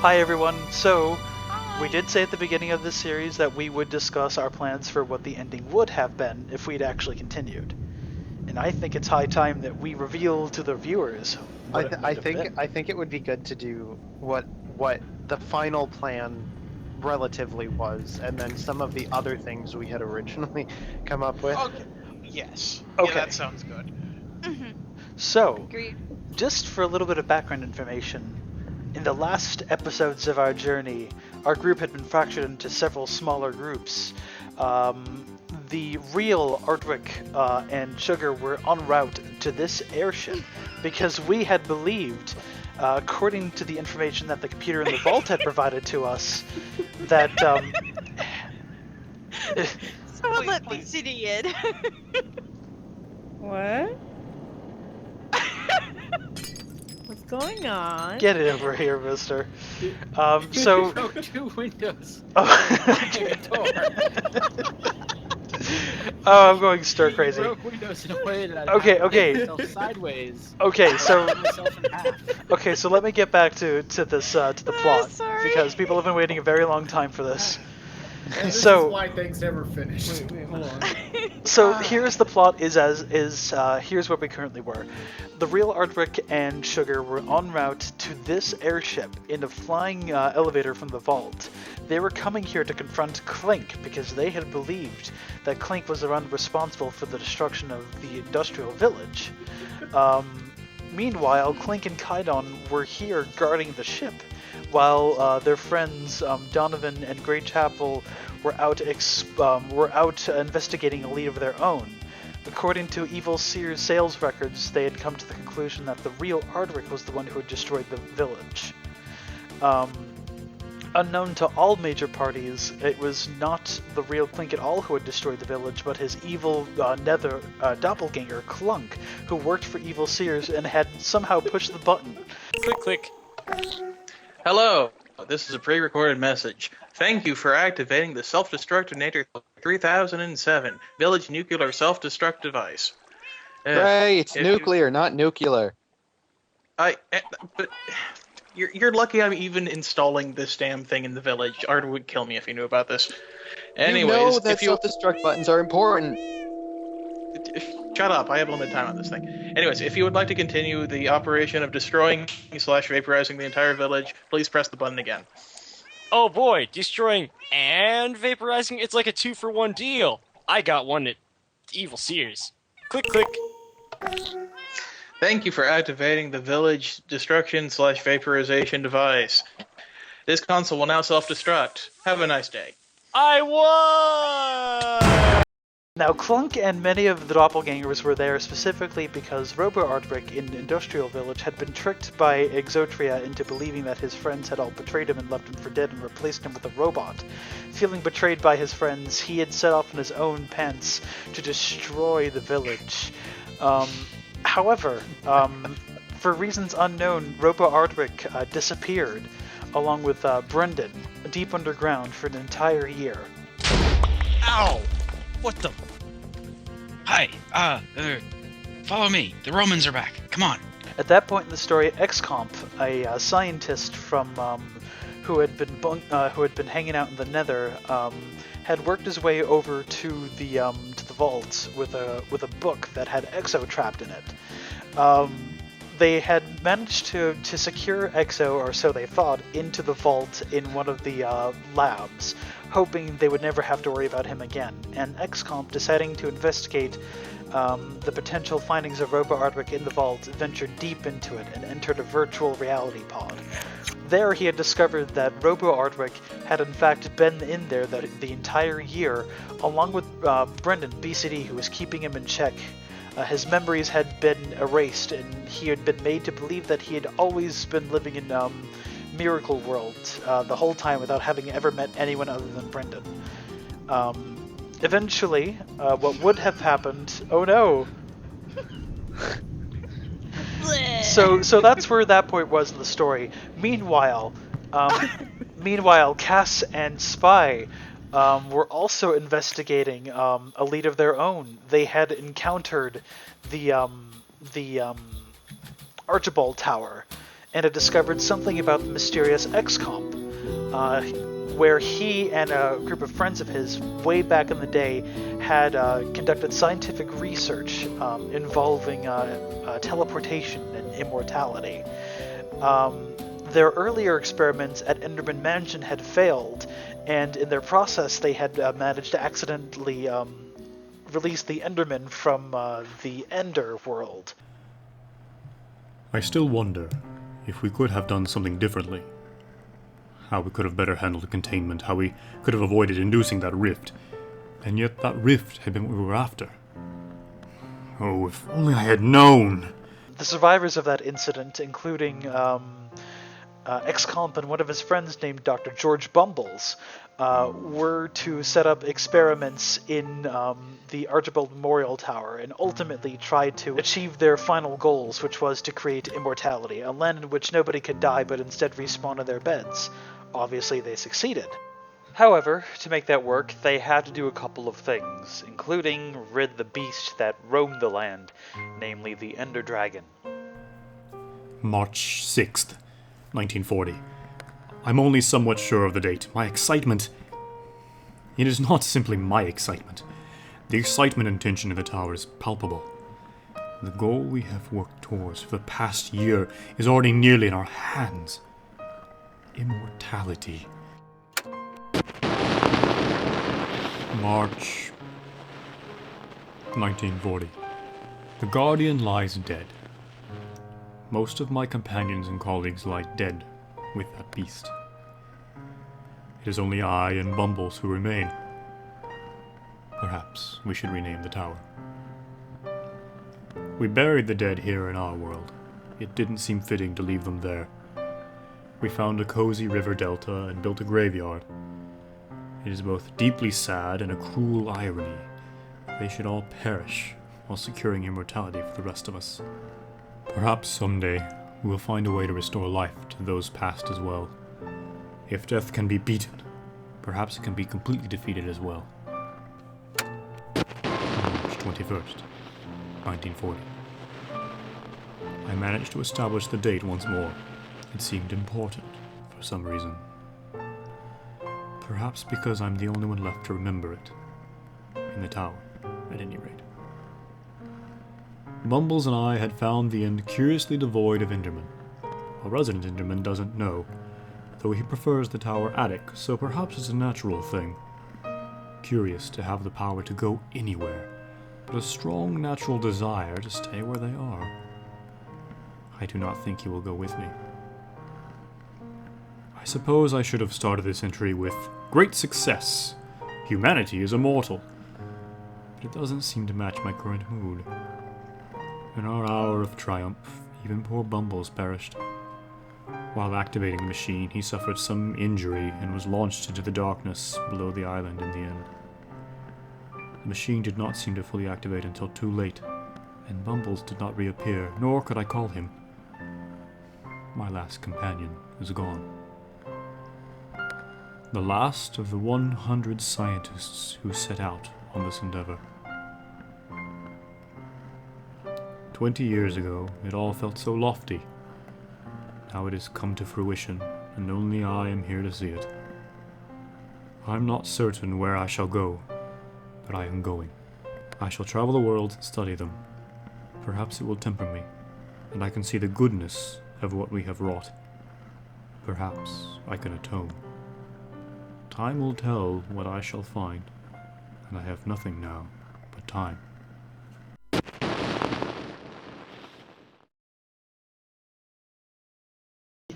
Hi everyone. So, we did say at the beginning of this series that we would discuss our plans for what the ending would have been if we'd actually continued. And I think it's high time that we reveal to the viewers what it might have been. I think it would be good to do what the final plan relatively was, and then some of the other things we had originally come up with. Okay. Yes. Okay. Yeah, that sounds good. So, Agreed. just for a little bit of background information, in the last episodes of our journey, our group had been fractured into several smaller groups. The real Ardwick and Sugar were en route to this airship because we had believed, according to the information that the computer in the vault had provided to us, that Someone let me idiot. What? What's going on? get it over here, mister. So broke two windows. Oh, I'm going stir crazy. Broke windows in a way that Okay. Sideways. Okay, so Myself in half. okay, so let me get back to this to the plot sorry. because people have been waiting a very long time for this. And this So- is why things never finished. Wait, hold on. So here's the plot here's where we currently were. The real Ardwick and Sugar were en route to this airship in a flying elevator from the vault. They were coming here to confront Clink because they had believed that Clink was the one responsible for the destruction of the industrial village. Meanwhile, Clink and Kaidon were here guarding the ship, while their friends Donovan and Grey Chapel were out investigating a lead of their own. According to Evil Seer's sales records, they had come to the conclusion that the real Ardwick was the one who had destroyed the village. Unknown to all major parties, it was not the real Clink at all who had destroyed the village, but his evil nether doppelganger, Clunk, who worked for Evil Seers and had somehow pushed the button. Click, click. Hello, this is a pre-recorded message. Thank you for activating the self-destruct Nature 3007 Village Nuclear Self-Destruct Device. Right, it's if you- nuclear, not nuclear. But you're lucky I'm even installing this damn thing in the village. Art would kill me if he knew about this. Anyways, you know that if you self-destruct buttons are important. shut up, I have limited time on this thing. Anyways, if you would like to continue the operation of destroying / vaporizing the entire village, please press the button again. Oh boy, destroying and vaporizing, it's like a 2-for-1 deal. I got one at Evil Seers. Click, click. Thank you for activating the village destruction / vaporization device. This console will now self-destruct. Have a nice day. I won! Now, Clunk and many of the doppelgangers were there specifically because Robo Ardwick in Industrial Village had been tricked by Exotria into believing that his friends had all betrayed him and left him for dead and replaced him with a robot. Feeling betrayed by his friends, he had set off in his own pants to destroy the village. However, for reasons unknown, Robo Ardwick disappeared, along with Brendan, deep underground for an entire year. Ow! What the? Hi, follow me. The Romans are back. Come on. At that point in the story, XComp, a scientist from who had been hanging out in the Nether, had worked his way over to the vault with a book that had Exo trapped in it. They had managed to secure Exo, or so they thought, into the vault in one of the labs, hoping they would never have to worry about him again. And XComp, deciding to investigate the potential findings of Robo Ardwick in the vault, ventured deep into it and entered a virtual reality pod. There he had discovered that Robo Ardwick had in fact been in there the entire year, along with Brendan, BCD, who was keeping him in check. His memories had been erased, and he had been made to believe that he had always been living in Miracle World the whole time without having ever met anyone other than Brendan. Eventually, what would have happened... Oh no! So that's where that point was in the story. Meanwhile, Cass and Spy were also investigating a lead of their own. They had encountered the Archibald Tower, and had discovered something about the mysterious XComp, where he and a group of friends of his, way back in the day, had conducted scientific research involving teleportation and immortality. Their earlier experiments at Enderman Mansion had failed, and in their process they had managed to accidentally release the Enderman from the Ender world. I still wonder if we could have done something differently. How we could have better handled containment, how we could have avoided inducing that rift. And yet that rift had been what we were after. Oh, if only I had known! The survivors of that incident, including XComp and one of his friends named Dr. George Bumbles, were to set up experiments in the Archibald Memorial Tower and ultimately try to achieve their final goals, which was to create immortality, a land in which nobody could die but instead respawn in their beds. Obviously, they succeeded. However, to make that work, they had to do a couple of things, including rid the beast that roamed the land, namely the Ender Dragon. March 6th, 1940. I'm only somewhat sure of the date. My excitement... It is not simply my excitement. The excitement and tension in the tower is palpable. The goal we have worked towards for the past year is already nearly in our hands. Immortality. March 1940. The Guardian lies dead. Most of my companions and colleagues lie dead with that beast. It is only I and Bumbles who remain. Perhaps we should rename the tower. We buried the dead here in our world. It didn't seem fitting to leave them there. We found a cozy river delta and built a graveyard. It is both deeply sad and a cruel irony. They should all perish while securing immortality for the rest of us. Perhaps someday we will find a way to restore life to those past as well. If death can be beaten, perhaps it can be completely defeated as well. March 21st, 1940. I managed to establish the date once more. It seemed important for some reason. Perhaps because I'm the only one left to remember it. In the tower, at any rate. Bumbles and I had found the end curiously devoid of Enderman. A resident Enderman doesn't know, though he prefers the tower attic, so perhaps it's a natural thing. Curious to have the power to go anywhere, but a strong natural desire to stay where they are. I do not think he will go with me. I suppose I should have started this entry with great success. Humanity is immortal. But it doesn't seem to match my current mood. In our hour of triumph, even poor Bumbles perished. While activating the machine, he suffered some injury and was launched into the darkness below the island in the end. The machine did not seem to fully activate until too late, and Bumbles did not reappear, nor could I call him. My last companion is gone. The last of the 100 scientists who set out on this endeavor. 20 years ago, it all felt so lofty. Now it has come to fruition, and only I am here to see it. I'm not certain where I shall go, but I am going. I shall travel the world and study them. Perhaps it will temper me, and I can see the goodness of what we have wrought. Perhaps I can atone. Time will tell what I shall find, and I have nothing now but time.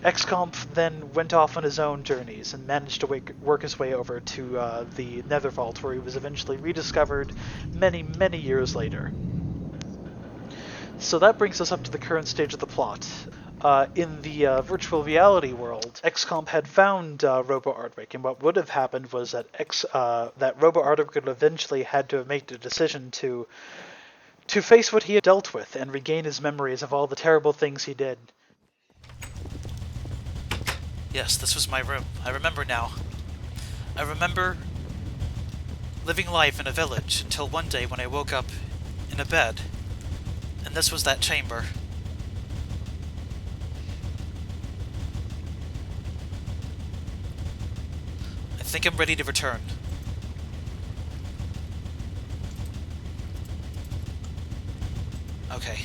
XComp then went off on his own journeys and managed to work his way over to the Nether Vault, where he was eventually rediscovered many, many years later. So that brings us up to the current stage of the plot. In the virtual reality world, XComp had found Robo Ardwick, and what would have happened was that Robo Ardwick would eventually had to make the decision to face what he had dealt with and regain his memories of all the terrible things he did. Yes, this was my room. I remember now. I remember living life in a village until one day when I woke up in a bed, and this was that chamber. think I'm ready to return. Okay.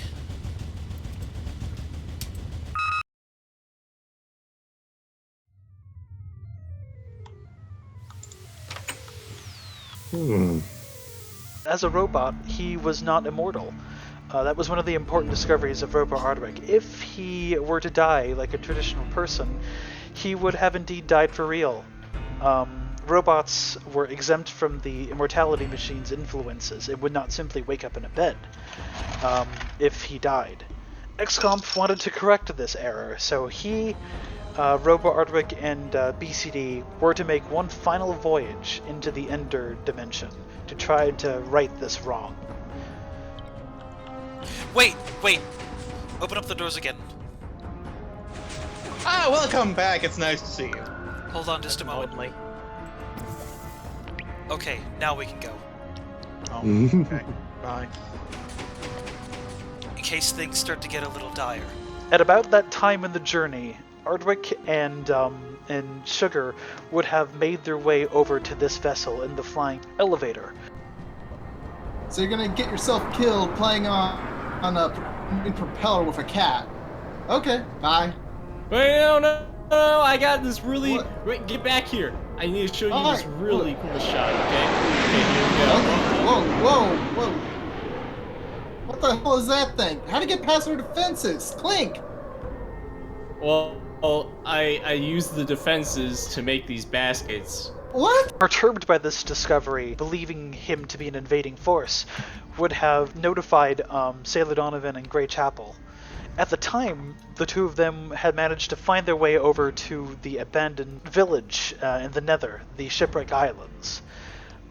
As a robot, he was not immortal. That was one of the important discoveries of Robot Ardwick. If he were to die like a traditional person, he would have indeed died for real. Robots were exempt from the immortality machine's influences. It would not simply wake up in a bed if he died. XComp wanted to correct this error, so he, Robo Ardwick, and BCD were to make one final voyage into the Ender dimension to try to right this wrong. Wait! Open up the doors again. Ah, welcome back. It's nice to see you. Hold on just a moment. Okay, now we can go. Oh, okay. Bye. In case things start to get a little dire. At about that time in the journey, Ardwick and Sugar would have made their way over to this vessel in the flying elevator. So you're gonna get yourself killed playing on a propeller with a cat. Okay, bye. Wait, no, I got this really... Wait, get back here. I need to show you this really cool shot, okay? Okay, here we go. Whoa. What the hell is that thing? How'd it get past our defenses? Clink! Well, I used the defenses to make these baskets. What? Perturbed by this discovery, believing him to be an invading force, would have notified Sailor Donovan and Grey Chapel. At the time, the two of them had managed to find their way over to the abandoned village in the Nether, the Shipwreck Islands.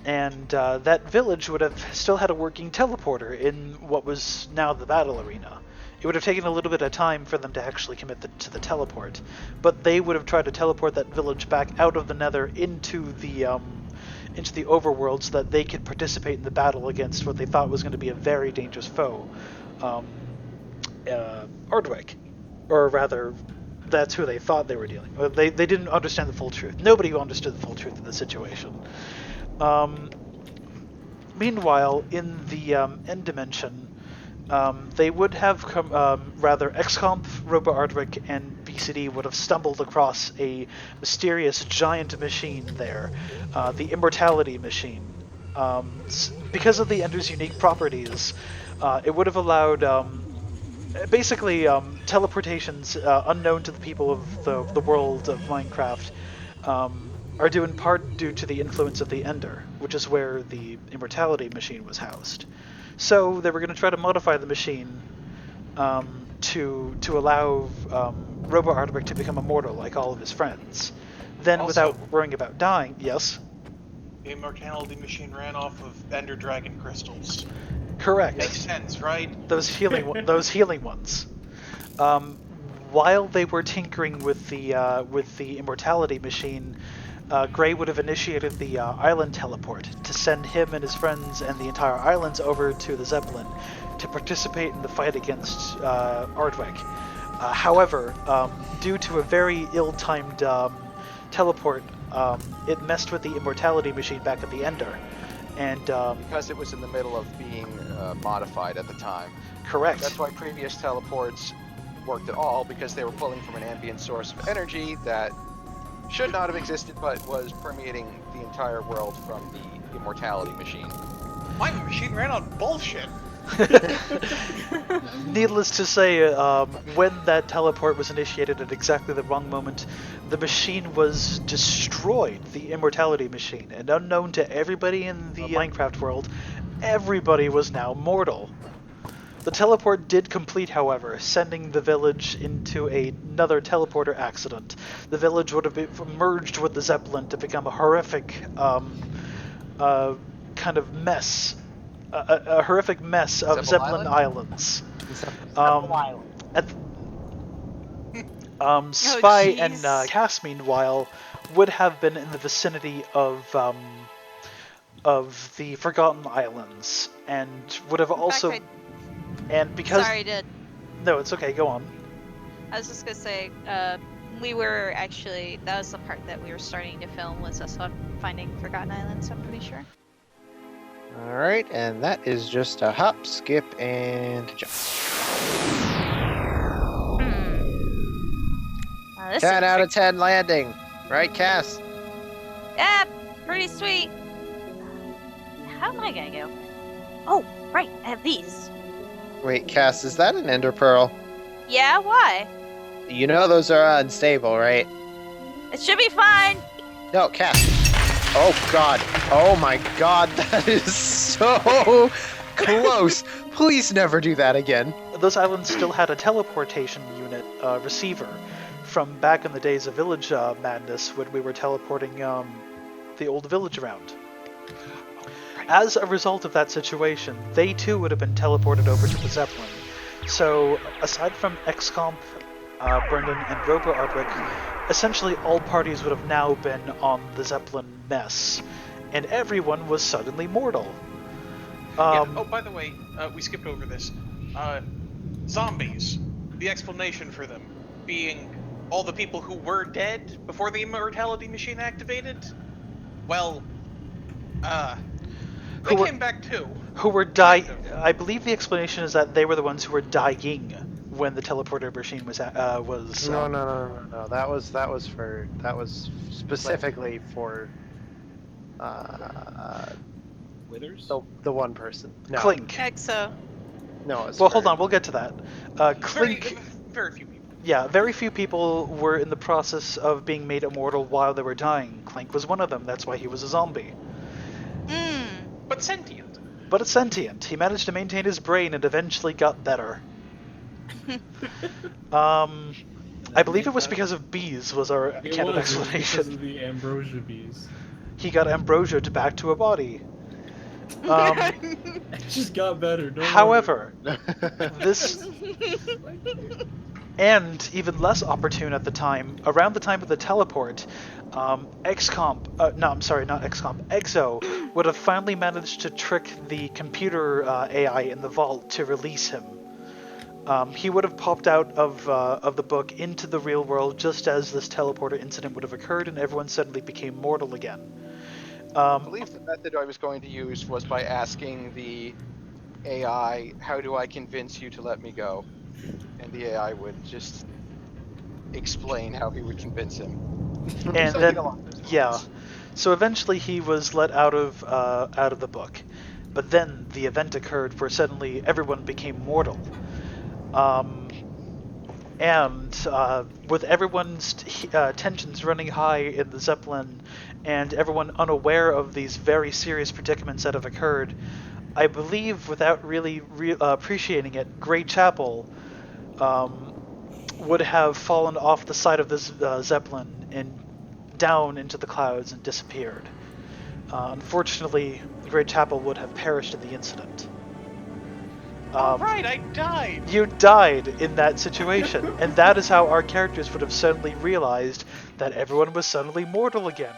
And that village would have still had a working teleporter in what was now the battle arena. It would have taken a little bit of time for them to actually commit to the teleport, but they would have tried to teleport that village back out of the Nether into the overworld so that they could participate in the battle against what they thought was going to be a very dangerous foe, Ardwick, or rather, that's who they thought they were dealing with. They didn't understand the full truth. Nobody understood the full truth of the situation. Meanwhile, in the end dimension, they would have rather XComp, Robo Ardwick, and BCD would have stumbled across a mysterious giant machine there, the Immortality Machine. Because of the Ender's unique properties, it would have allowed basically teleportations unknown to the people of the world of Minecraft are due in part due to the influence of the Ender, which is where the Immortality Machine was housed. So they were going to try to modify the machine to allow Robo Ardwick to become immortal like all of his friends. Then, Also, without worrying about dying, yes? The Immortality Machine ran off of Ender Dragon crystals. Correct. Makes sense, right? Those healing ones. While they were tinkering with the Immortality Machine, Gray would have initiated the island teleport to send him and his friends and the entire islands over to the Zeppelin to participate in the fight against Ardwick. However, due to a very ill-timed teleport, it messed with the Immortality Machine back at the Ender. And because it was in the middle of being modified at the time. Correct. That's why previous teleports worked at all, because they were pulling from an ambient source of energy that should not have existed, but was permeating the entire world from the Immortality Machine. My machine ran on bullshit. Needless to say, when that teleport was initiated at exactly the wrong moment, the machine was destroyed, the Immortality Machine, and unknown to everybody in the Minecraft world, everybody was now mortal. The teleport did complete, however, sending the village into another teleporter accident. The village would have merged with the Zeppelin to become a horrific kind of mess. A horrific mess of Zeppelin Islands. Spy and Cass, meanwhile, would have been in the vicinity of the Forgotten Islands, and would have also. And because. Sorry, No, it's okay. Go on. I was just gonna say, We were actually, that was the part that we were starting to film, was us finding Forgotten Islands, I'm pretty sure. All right, and that is just a hop, skip, and jump. Now, this 10 is out of 10 landing. Right, Cass? yeah, pretty sweet. How am I gonna go? Oh, right, I have these. Wait, Cass, is that an ender pearl? Yeah, why? You know those are unstable, right? It should be fine. No, Cass. Oh, God. Oh, my God. That is so close. Please never do that again. Those islands still had a teleportation unit receiver from back in the days of Village Madness when we were teleporting the old village around. As a result of that situation, they too would have been teleported over to the Zeppelin. So, aside from XComp, Brendan, and Robo Ardwick, essentially all parties would have now been on the Zeppelin mess, and everyone was suddenly mortal. Oh, by the way, we skipped over this. Zombies. The explanation for them being all the people who were dead before the immortality machine activated. Well, they came back too. Who were dying. I believe the explanation is that they were the ones who were dying when the teleporter machine was No. That was specifically for Withers? the one person. No. Clink. Exo. No. It's Well, hold on, we'll get to that. Clink. Very few people. Yeah, very few people were in the process of being made immortal while they were dying. Clink was one of them. That's why he was a zombie. But sentient. But it's sentient. He managed to maintain his brain and eventually got better. I believe it was because of bees was our canon explanation. Because of the ambrosia bees. He got ambrosia back to a body. It just got better. However, this... And even less opportune at the time, around the time of the teleport, Exo would have finally managed to trick the computer AI in the vault to release him. He would have popped out of the book into the real world just as this teleporter incident would have occurred, and everyone suddenly became mortal again. I believe the method I was going to use was by asking the AI, how do I convince you to let me go? And the AI would just explain how he would convince him. And then, yeah. So eventually he was let out of the book. But then the event occurred where suddenly everyone became mortal. With everyone's tensions running high in the Zeppelin and everyone unaware of these very serious predicaments that have occurred, I believe, without really appreciating it, Grey Chapel would have fallen off the side of this Zeppelin and down into the clouds and disappeared. Unfortunately, Grey Chapel would have perished in the incident. Right, I died! You died in that situation, and that is how our characters would have suddenly realized that everyone was suddenly mortal again.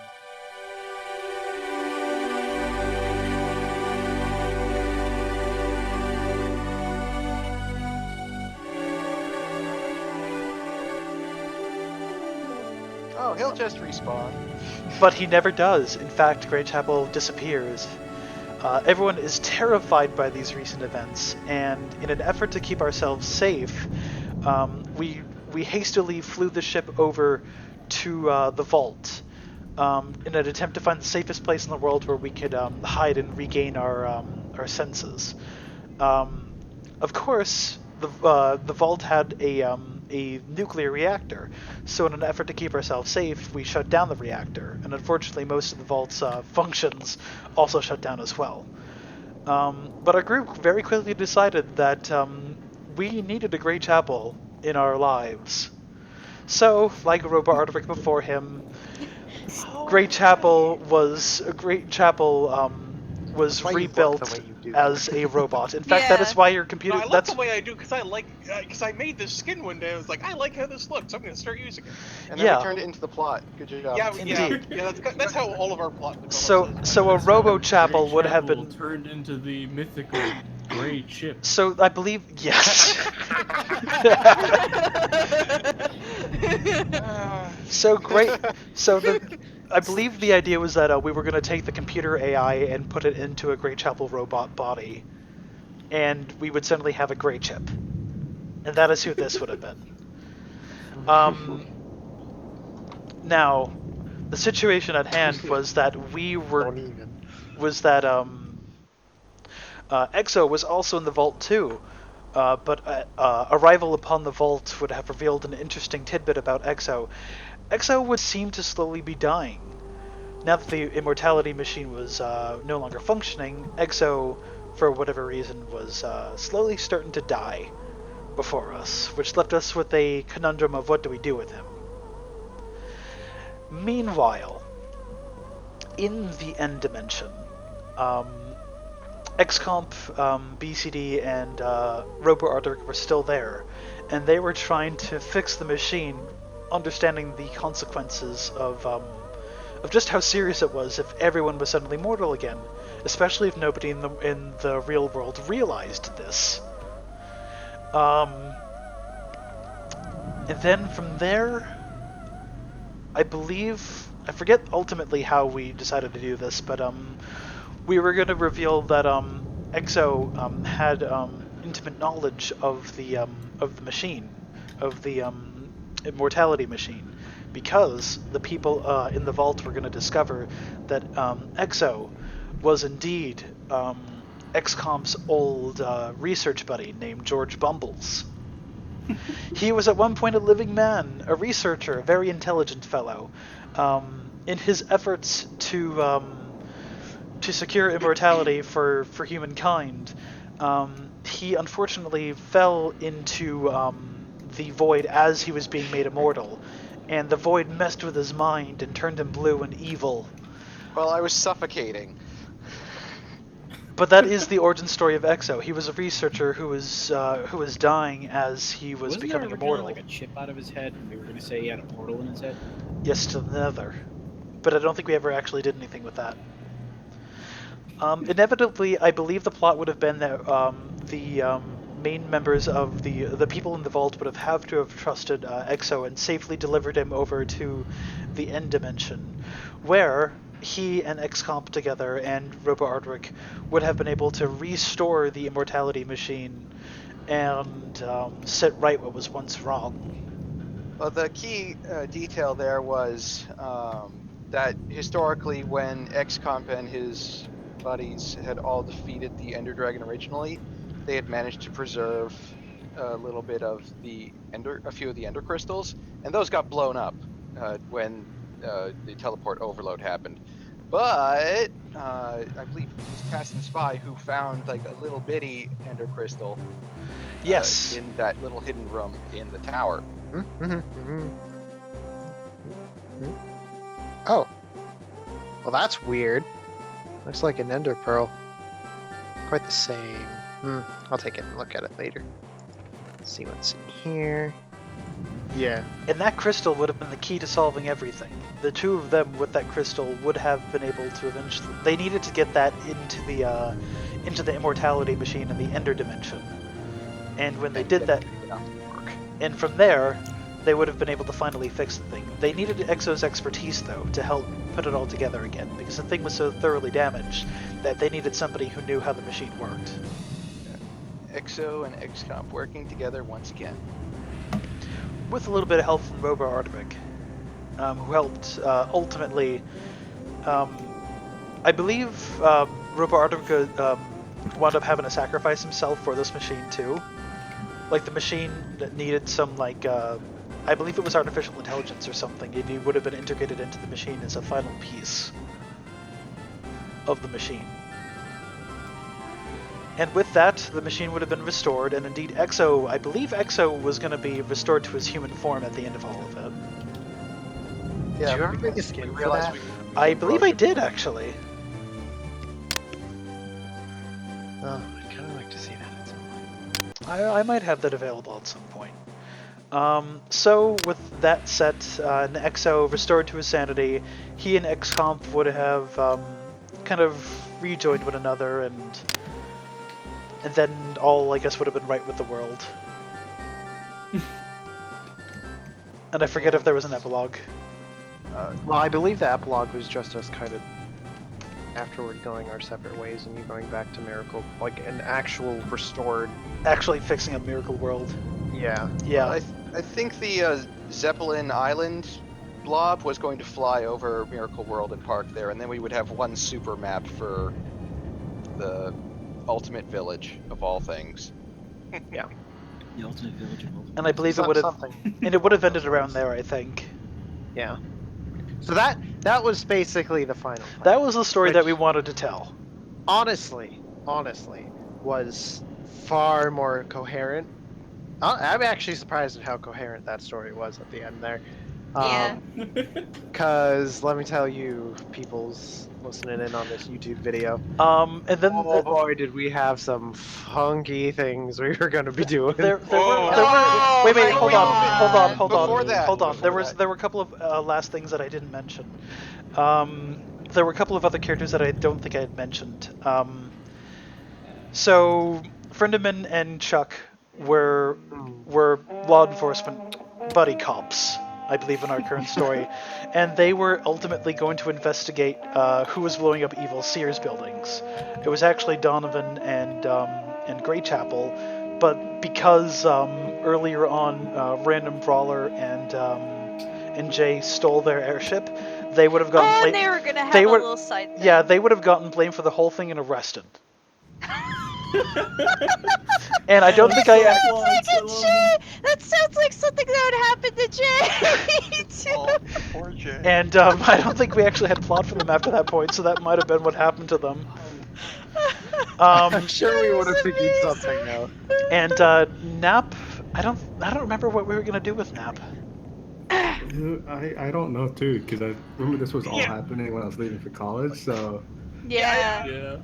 Oh, he'll just respawn. But he never does. In fact, Grey Chapel disappears. Everyone is terrified by these recent events, and in an effort to keep ourselves safe, we hastily flew the ship over to the vault in an attempt to find the safest place in the world where we could hide and regain our senses. Of course, the vault had a nuclear reactor, so in an effort to keep ourselves safe, we shut down the reactor, and unfortunately most of the vault's functions also shut down as well. But our group very quickly decided that we needed a Grey Chapel in our lives. So, like Robo Ardwick before him, Grey Chapel was rebuilt as a robot. In fact, that is why your computer. No, I like the way I do because I made this skin one day. I was like, I like how this looks. I'm gonna start using it. And then we turned it into the plot. Good job. Yeah, Indeed. Yeah, that's how all of our plot. So a Robo Chapel would have been turned into the mythical Grey Chip. So I believe yes. So great. So I believe the idea was that we were going to take the computer AI and put it into a Great Chapel robot body, and we would suddenly have a Grey chip, and that is who this would have been. Now, the situation at hand was that we were Don't even. was that Exo was also in the vault too. But arrival upon the vault would have revealed an interesting tidbit about Exo. Exo would seem to slowly be dying. Now that the immortality machine was no longer functioning, Exo, for whatever reason, was slowly starting to die before us, which left us with a conundrum of what do we do with him. Meanwhile, in the end dimension, XComp, BCD, and RoboArdric were still there, and they were trying to fix the machine, understanding the consequences of just how serious it was if everyone was suddenly mortal again, especially if nobody in the real world realized this. And then from there, I forget ultimately how we decided to do this, but we were going to reveal that Exo had intimate knowledge of the machine, of the immortality machine, because the people in the vault were going to discover that Exo was indeed XCOM's old research buddy named George Bumbles. He was at one point a living man, a researcher, a very intelligent fellow. In his efforts to secure immortality for humankind, he unfortunately fell into the void as he was being made immortal, and the void messed with his mind and turned him blue and evil. Well, I was suffocating. But that is the origin story of Exo. He was a researcher who was dying as he was Wasn't becoming there immortal. like a chip out of his head, and they were going to say he had a portal in his head? Yes, to the Nether. But I don't think we ever actually did anything with that. Inevitably, I believe the plot would have been that the main members of the people in the vault would have to have trusted Exo and safely delivered him over to the end dimension, where he and XComp together and RoboArdric would have been able to restore the immortality machine and set right what was once wrong. Well, the key detail there was that historically, when XComp and his buddies had all defeated the Ender Dragon originally, they had managed to preserve a little bit of a few of the Ender crystals, and those got blown up when the teleport overload happened. But I believe it was Cassin Spy who found like a little bitty Ender crystal. Yes. In that little hidden room in the tower. Oh. Well, that's weird. Looks like an ender pearl. Quite the same. I'll take it and look at it later. Let's see what's in here. Yeah. And that crystal would have been the key to solving everything. The two of them with that crystal would have been able to eventually... They needed to get that into the immortality machine in the Ender dimension. And when they did that... And from there, they would have been able to finally fix the thing. They needed Exo's expertise, though, to help put it all together again, because the thing was so thoroughly damaged that they needed somebody who knew how the machine worked. Exo and XComp working together once again. With a little bit of help from RoboArdric, who helped ultimately... I believe RoboArdric wound up having to sacrifice himself for this machine, too. Like, the machine that needed some, like, I believe it was artificial intelligence or something, and he would have been integrated into the machine as a final piece of the machine. And with that, the machine would have been restored, and indeed Exo, I believe Exo was going to be restored to his human form at the end of all of it. Yeah, did you ever make a skin for that? I believe I did, actually. Oh, I'd kind of like to see that at some point. I might have that available at some point. So, with that set, and Exo restored to his sanity, he and XComp would have kind of rejoined one another, and then all, I guess, would have been right with the world. And I forget if there was an epilogue. Well, I believe the epilogue was just us kind of afterward going our separate ways and you going back to Miracle, like an actual restored. Actually fixing a Miracle World. Yeah. Yeah. I think the Zeppelin Island blob was going to fly over Miracle World and park there, and then we would have one super map for the ultimate village of all things. Yeah. The ultimate village of all. And I believe it would have, and it would have ended around there, I think. Yeah. So that was basically the final plan. That was the story that we wanted to tell. Honestly, was far more coherent. I'm actually surprised at how coherent that story was at the end there. Yeah. Because let me tell you, people's listening in on this YouTube video. And then oh boy, did we have some funky things we were going to be doing. There were. Wait, hold on. There were a couple of last things that I didn't mention. There were a couple of other characters that I don't think I had mentioned. So Friendeman and Chuck were law enforcement buddy cops, I believe, in our current story, and they were ultimately going to investigate who was blowing up evil Sears buildings. It was actually Donovan and Greychapel, but because earlier on Random Brawler and Jay stole their airship, they would have gotten blamed. They were gonna have a little side thing. Yeah, they would have gotten blamed for the whole thing and arrested. And I don't think That sounds like something that would happen to Jay. Oh, poor Jay. And I don't think we actually had plot for them after that point, so that might have been what happened to them. I'm sure we would have figured something out. And Nap, I don't remember what we were gonna do with Nap. I don't know too, because I remember this was all happening when I was leaving for college. So yeah.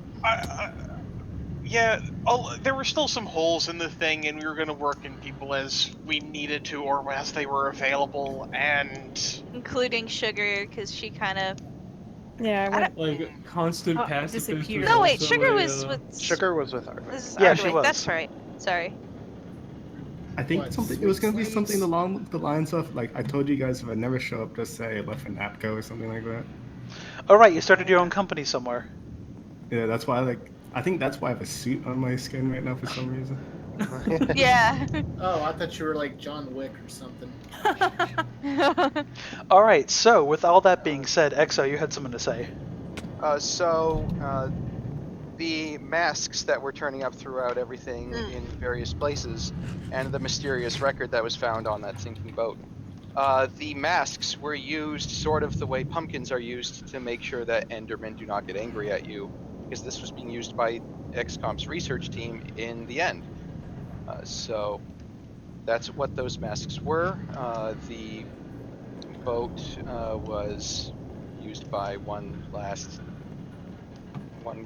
There were still some holes in the thing, and we were going to work in people as we needed to, or as they were available, and including Sugar, because she kind of. Yeah, I went like constant pacifist. disappeared. No, wait, Sugar was with. Sugar was with Ardwick. Yeah, she was. That's right. Sorry. I think it was gonna be something along the lines of like I told you guys if I never show up, just say I left for NAPCO or something like that. Oh right, you started your own company somewhere. Yeah, that's why I think that's why I have a suit on my skin right now for some reason. Yeah. Oh, I thought you were like John Wick or something. All right, so with all that being said, Exo, you had something to say. The masks that were turning up throughout everything in various places, and the mysterious record that was found on that sinking boat. The masks were used sort of the way pumpkins are used to make sure that Endermen do not get angry at you, because this was being used by XCOM's research team in the end. So that's what those masks were. The boat was used by one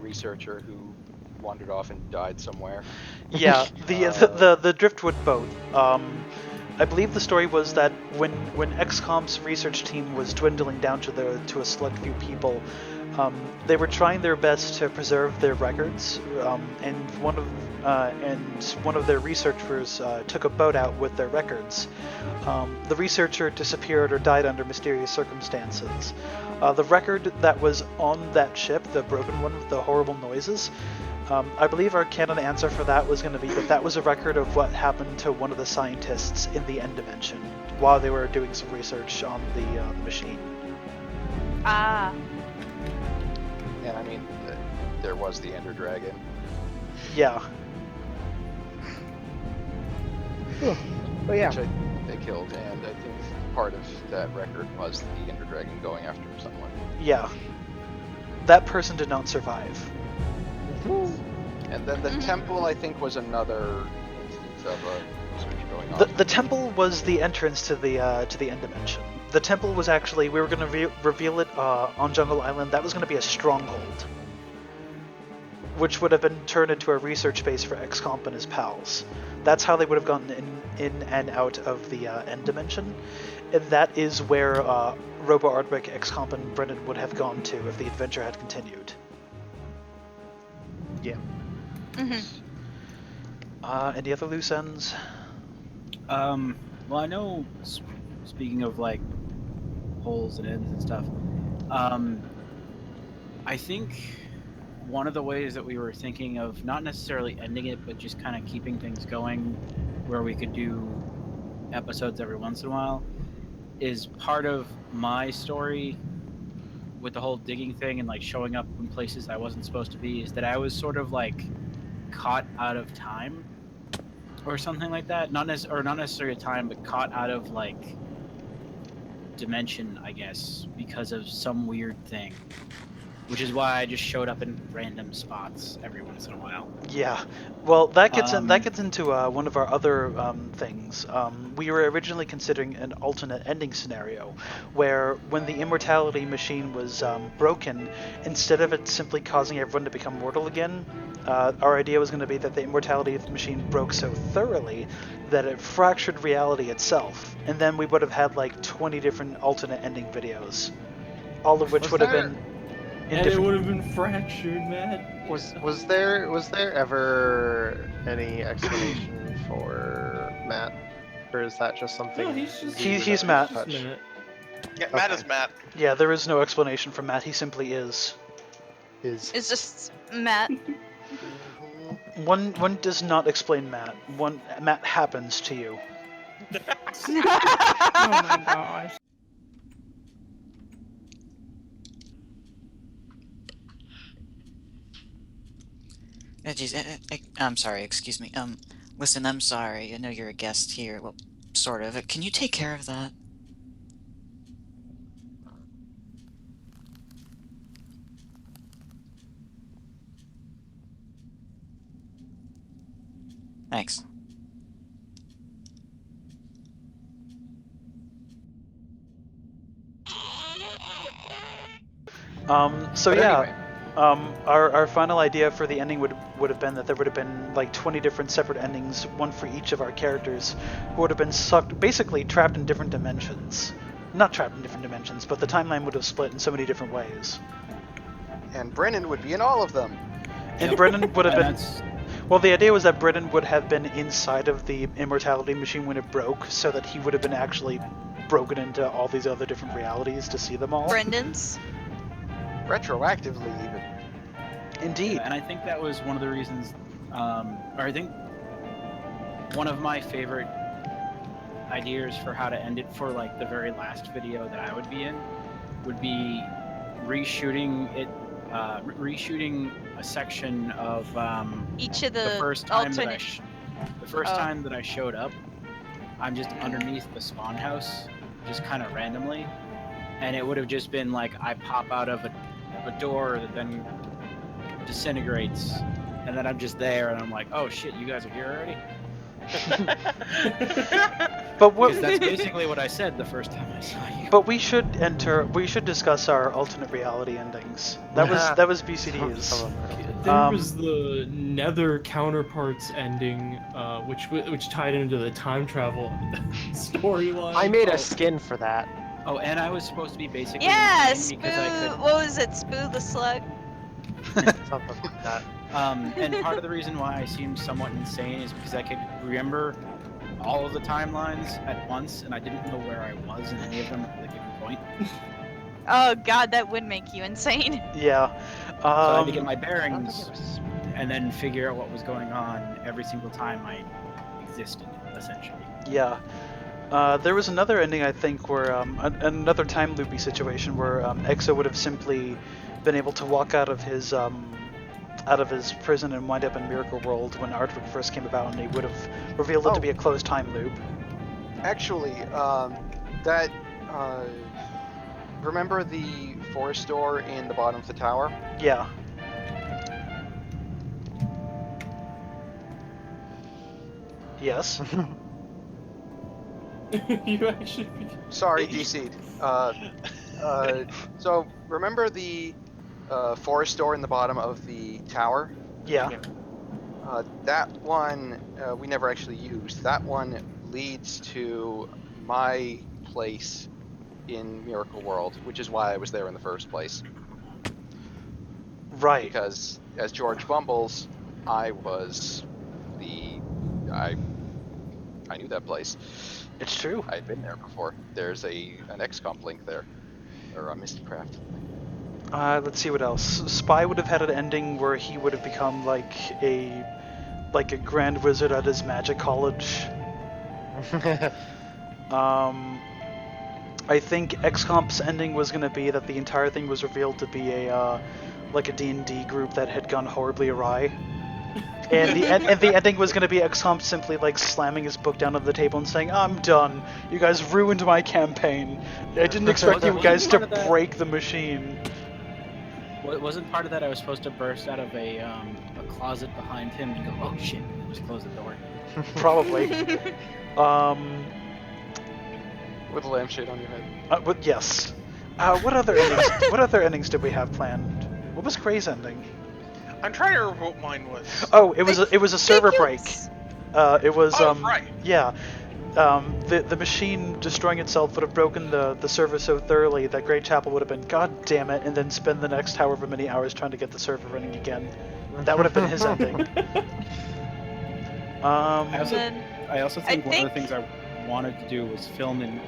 researcher who wandered off and died somewhere. Yeah, the driftwood boat. I believe the story was that when XCOM's research team was dwindling down to a select few people, they were trying their best to preserve their records, and one of their researchers took a boat out with their records. The researcher disappeared or died under mysterious circumstances. The record that was on that ship, the broken one with the horrible noises, I believe our canon answer for that was going to be that was a record of what happened to one of the scientists in the End Dimension while they were doing some research on the machine. Ah. And I mean, there was the Ender Dragon. Yeah. But yeah. Which they killed, and I think part of that record was the Ender Dragon going after someone. Yeah. That person did not survive. And then the temple, I think, was another instance of a switch going on. The temple was the entrance to the End Dimension. The temple was actually, we were going to reveal it on Jungle Island. That was going to be a stronghold, which would have been turned into a research base for XComp and his pals. That's how they would have gotten in and out of the End Dimension, and that is where Robo Ardwick, XComp, and Brendan would have gone to if the adventure had continued. Yeah. Any other loose ends? Well, I know speaking of like holes and ends and stuff, I think one of the ways that we were thinking of not necessarily ending it, but just kind of keeping things going, where we could do episodes every once in a while, is part of my story with the whole digging thing and like showing up in places I wasn't supposed to be, is that I was sort of like caught out of time or something like that. Not necessarily time, but caught out of like dimension, I guess, because of some weird thing. Which is why I just showed up in random spots every once in a while. Yeah, well, that gets into one of our other things. We were originally considering an alternate ending scenario, where when the immortality machine was broken, instead of it simply causing everyone to become mortal again, our idea was going to be that the immortality machine broke so thoroughly that it fractured reality itself, and then we would have had like 20 different alternate ending videos, all of which would have been. And it would have been fractured, Matt. Was there ever any explanation for Matt, or is that just something? No, he's just he's Matt. Yeah, Matt is Matt. Yeah, there is no explanation for Matt. He simply is. It's just Matt. One does not explain Matt. Matt happens to you. Oh my gosh. Geez, I'm sorry, excuse me. Listen, I'm sorry. I know you're a guest here. Well, sort of. Can you take care of that? Thanks. So But yeah, anyway. our final idea for the ending would have been that there would have been like 20 different separate endings, one for each of our characters, who would have been basically trapped in different dimensions. Not trapped in different dimensions, but the timeline would have split in so many different ways. And Brennan would be in all of them. And Brennan would have been. Well, the idea was that Brennan would have been inside of the immortality machine when it broke, so that he would have been actually broken into all these other different realities to see them all. Brendan's? Retroactively, even. Indeed. Yeah, and I think that was one of the reasons, or I think one of my favorite ideas for how to end it for like the very last video that I would be in would be reshooting it, reshooting a section of each of the first time alternate. time that I showed up. I'm just underneath the spawn house, just kind of randomly, and it would have just been like I pop out of a door that then disintegrates, and then I'm just there, and I'm like, oh shit, you guys are here already? But what? Because that's basically what I said the first time I saw you. But we should discuss our alternate reality endings. That was BCD's. There was the Nether counterparts ending, which tied into the time travel storyline. I made a skin for that. Oh, and I was supposed to be basically Yeah, insane because I could. What was it? Spoo the slug? Something like that. And part of the reason why I seemed somewhat insane is because I could remember all of the timelines at once, and I didn't know where I was in any of them at a given point. Oh god, that would make you insane. Yeah. So I had to get my bearings and then figure out what was going on every single time I existed, essentially. Yeah. There was another ending, I think, where another time loopy situation where Exo would have simply been able to walk out of his prison and wind up in Miracle World when Artwork first came about, and he would have revealed it to be a closed time loop. Actually, remember the forest door in the bottom of the tower? Yeah. Yes. You actually. Sorry, DC'd. So remember the forest door in the bottom of the tower? Yeah. That one we never actually used. That one leads to my place in Miracle World, which is why I was there in the first place. Right. Because as George Bumbles, I I knew that place. It's true. I'd been there before. There's an XCOM link there, or a Mistcraft. Let's see what else. Spy would have had an ending where he would have become like a grand wizard at his magic college. I think XCOM's ending was going to be that the entire thing was revealed to be a D&D group that had gone horribly awry. And the ending was going to be XCOM simply like slamming his book down on the table and saying, "I'm done. You guys ruined my campaign. I didn't expect you guys to break the machine." Wasn't part of that I was supposed to burst out of a closet behind him and go, "Oh shit!" and just close the door. Probably. With a lampshade on your head. But yes. What other endings did we have planned? What was Gray's ending? I'm trying to remember what mine was. Oh, it was a server break. It was right. Yeah. The machine destroying itself would have broken the server so thoroughly that Great Chapel would have been, God damn it, and then spend the next however many hours trying to get the server running again. That would have been his ending. I also think one of the things I wanted to do was film in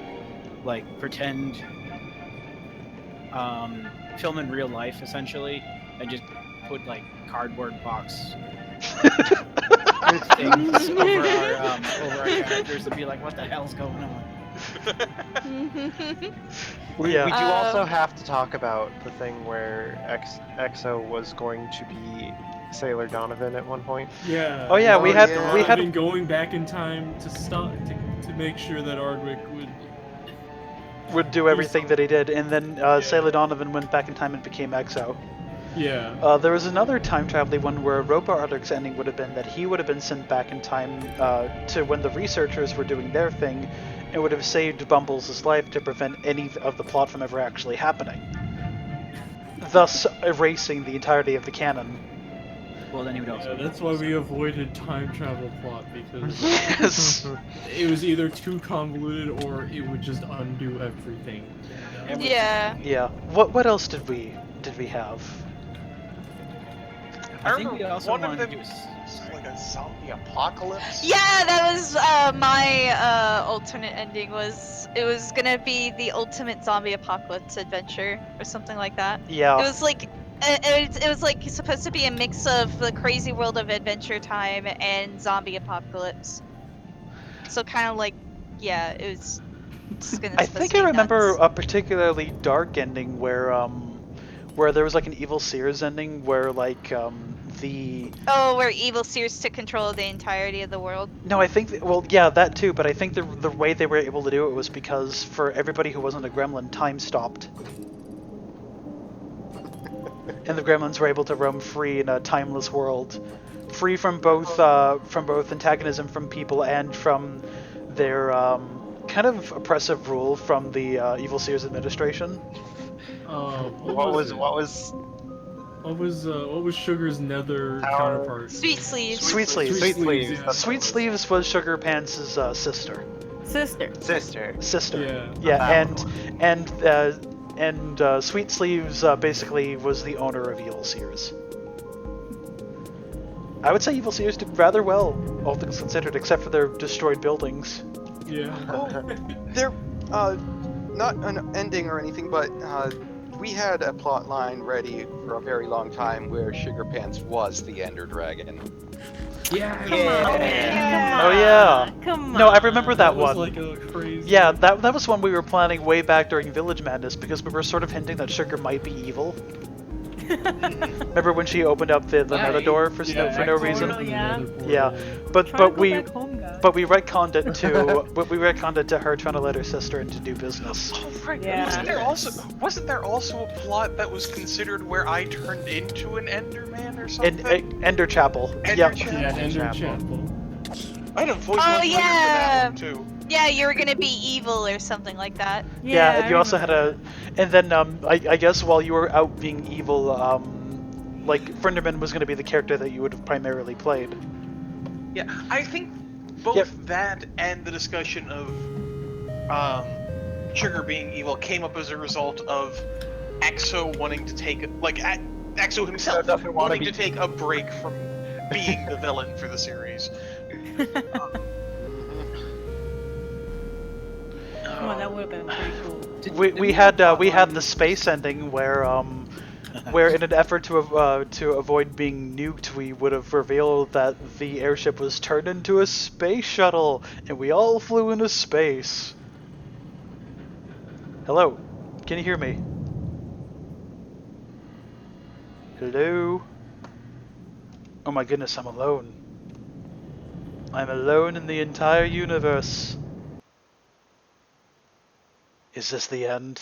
film in real life essentially, and just put like cardboard box things over our characters and be like, what the hell's going on? We do also have to talk about the thing where EXO was going to be Sailor Donovan at one point. Yeah. Oh yeah, we had been going back in time to stop to make sure that Ardwick would do everything that he did, and then Sailor Donovan went back in time and became EXO. Yeah. There was another time traveling one where Robot Ardwick's ending would have been that he would have been sent back in time to when the researchers were doing their thing, and would have saved Bumbles' life to prevent any of the plot from ever actually happening, thus erasing the entirety of the canon. Well, then he would also. That's why we avoided time travel plot, because yes, it was either too convoluted or it would just undo everything. Yeah. Yeah. What else did we have? I think we also one of wanted them to do was like a zombie apocalypse. Yeah, that was my alternate ending. It was gonna be the ultimate zombie apocalypse adventure or something like that. Yeah. It was like it was like supposed to be a mix of the crazy world of Adventure Time and zombie apocalypse. So kind of like, yeah, it was just gonna. I think I remember a particularly dark ending where there was like an evil Sears ending where like where evil Sears took control of the entirety of the world. No, I think yeah, that too, but I think the way they were able to do it was because for everybody who wasn't a gremlin, time stopped. And the gremlins were able to roam free in a timeless world, free from both antagonism from people and from their kind of oppressive rule from the evil Sears administration. What was Sugar's nether counterpart? Sweet Sleeves. Sweet Sleeves. Sweet Sleeves. Yeah. Sweet Sleeves was Sugar Pants' sister. Sister. Yeah, and Sweet Sleeves basically was the owner of Evil Sears. I would say Evil Sears did rather well, all things considered, except for their destroyed buildings. Yeah. They're not an ending or anything, but we had a plot line ready for a very long time where Sugar Pants was the Ender Dragon. Yeah. Oh yeah. Come on. No, I remember that was one. like a crazy. Yeah, that was one we were planning way back during Village Madness because we were sort of hinting that Sugar might be evil. Remember when she opened up the nether door for no reason? Yeah, but we retconned it to her trying to let her sister in to do business. Oh right. Yeah. Wasn't there also a plot that was considered where I turned into an Enderman or something? Ender Chapel. Ender Yep. Chapel. Yeah, Ender Chapel. I had a voice Oh, for that one too. Yeah, you were gonna be evil or something like that. Yeah, and you also had and then I guess while you were out being evil, like Frenderman was going to be the character that you would have primarily played. Yeah, I think both that and the discussion of Sugar being evil came up as a result of EXO wanting to take EXO himself wanting to take a break from being the villain for the series. That would have been pretty cool. We had the space ending where in an effort to avoid being nuked, we would have revealed that the airship was turned into a space shuttle, and we all flew into space. Hello, can you hear me? Hello? Oh my goodness, I'm alone. I'm alone in the entire universe. Is this the end?